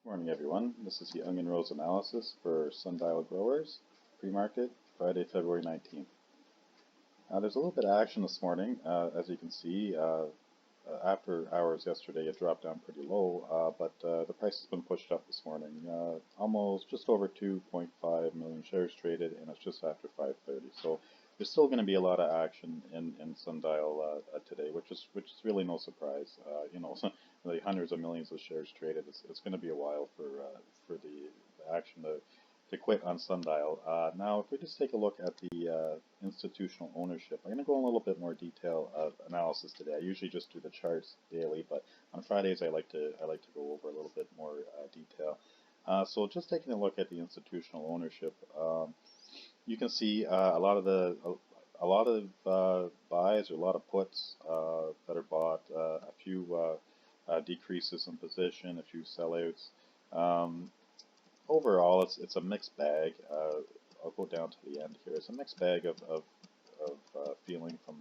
Morning, everyone. This is the Onion Rose analysis for Sundial Growers, pre-market, Friday, February 19th. There's a little bit of action this morning. As you can see, after hours yesterday, it dropped down pretty low, but the price has been pushed up this morning. Almost just over 2.5 million shares traded, and it's just after 5:30. So there's still going to be a lot of action in Sundial today, which is really no surprise. The hundreds of millions of shares traded. It's going to be a while for the action to quit on Sundial. Now, if we just take a look at the institutional ownership, I'm going to go in a little bit more detail of analysis today. I usually just do the charts daily, but on Fridays I like to go over a little bit more detail. So just taking a look at the institutional ownership, you can see a lot of buys or a lot of puts that are bought, a few decreases in position, a few sellouts. Overall, it's a mixed bag. I'll go down to the end here. It's a mixed bag of feeling from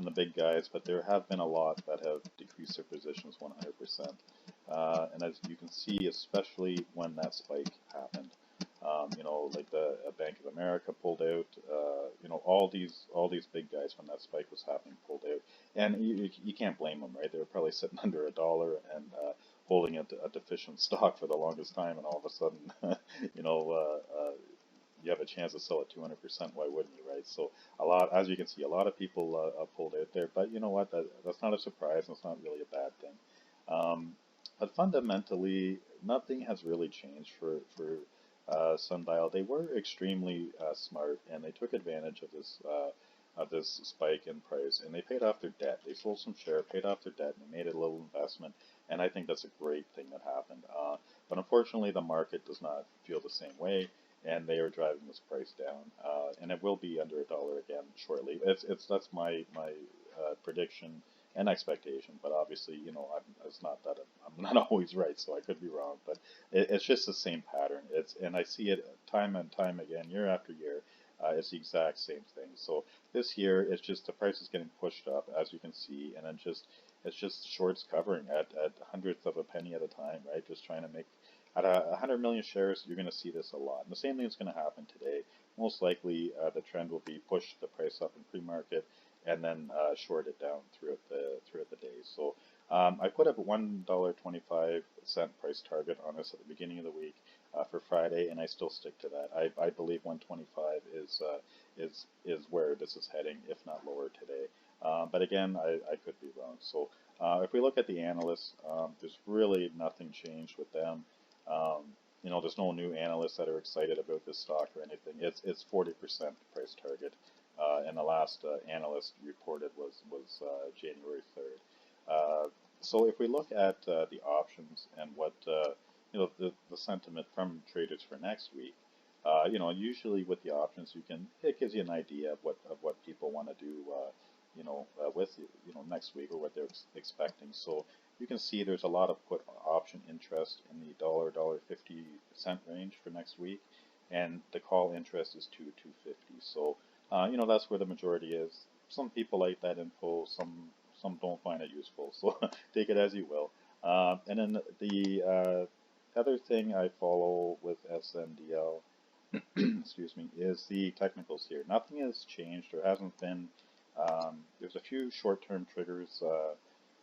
the big guys, but there have been a lot that have decreased their positions 100%. And as you can see, especially when that spike happened, like the Bank of America pulled out. All these big guys when that spike was happening pulled out, and you can't blame them, right? They were probably sitting under $1 and holding a deficient stock for the longest time, and all of a sudden, you have a chance to sell at 200%. Why wouldn't you, right? So as you can see, a lot of people pulled out there, but you know what? That's not a surprise. That's not really a bad thing. But fundamentally, nothing has really changed for Sundial. They were extremely smart, and they took advantage of this spike in price, and they paid off their debt. They sold some share, paid off their debt, and they made a little investment. And I think that's a great thing that happened. But unfortunately, the market does not feel the same way, and they are driving this price down. And it will be under $1 again shortly. That's my prediction and expectation, but obviously, it's not that I'm not always right, so I could be wrong, but it's just the same pattern. And I see it time and time again, year after year. It's the exact same thing. So this year, it's just the price is getting pushed up, as you can see, and it's just shorts covering at hundredths of a penny at a time, right? Just trying to make at 100 million shares. You're going to see this a lot. And the same thing is going to happen today. Most likely, the trend will be push the price up in pre-market, and then short it down throughout the day. So I put up a $1.25 price target on this at the beginning of the week for Friday, and I still stick to that. I believe 125 is where this is heading, if not lower today. But again, I could be wrong. So if we look at the analysts, there's really nothing changed with them. There's no new analysts that are excited about this stock or anything. It's 40% price target. And the last analyst reported was January 3rd. So if we look at the options and what the sentiment from traders for next week, usually with the options, it gives you an idea of what people want to do, with next week or what they're expecting. So you can see there's a lot of put option interest in the $1.50 range for next week, and the call interest is $2.50. So that's where the majority is. Some people like that info, some don't find it useful, so take it as you will. And then the other thing I follow with SNDL, excuse me, is the technicals here. Nothing has changed. There hasn't been. There's a few short-term triggers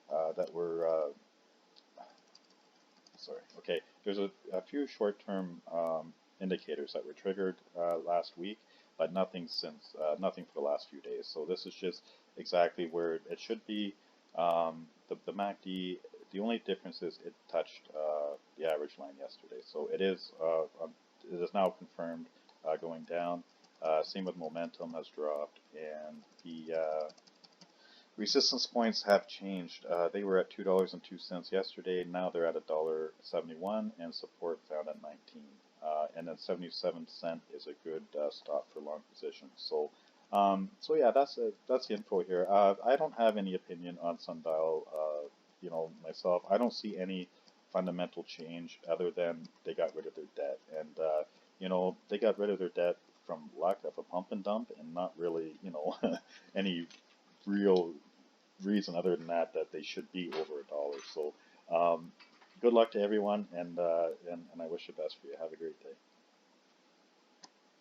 that were. Sorry. Okay. There's a few short-term indicators that were triggered last week, but nothing nothing for the last few days. So this is just exactly where it should be. The MACD, the only difference is it touched the average line yesterday. So it is now confirmed going down. Same with momentum has dropped, and the resistance points have changed. They were at $2.02 yesterday. Now they're at $1.71, and support found at 19. And then 77 cent is a good stop for long positions. So yeah, that's the info here. I don't have any opinion on Sundial, myself. I don't see any fundamental change other than they got rid of their debt, and they got rid of their debt from lack of a pump and dump, and not really, any real reason other than that they should be over $1. So good luck to everyone, and I wish the best for you. Have a great day.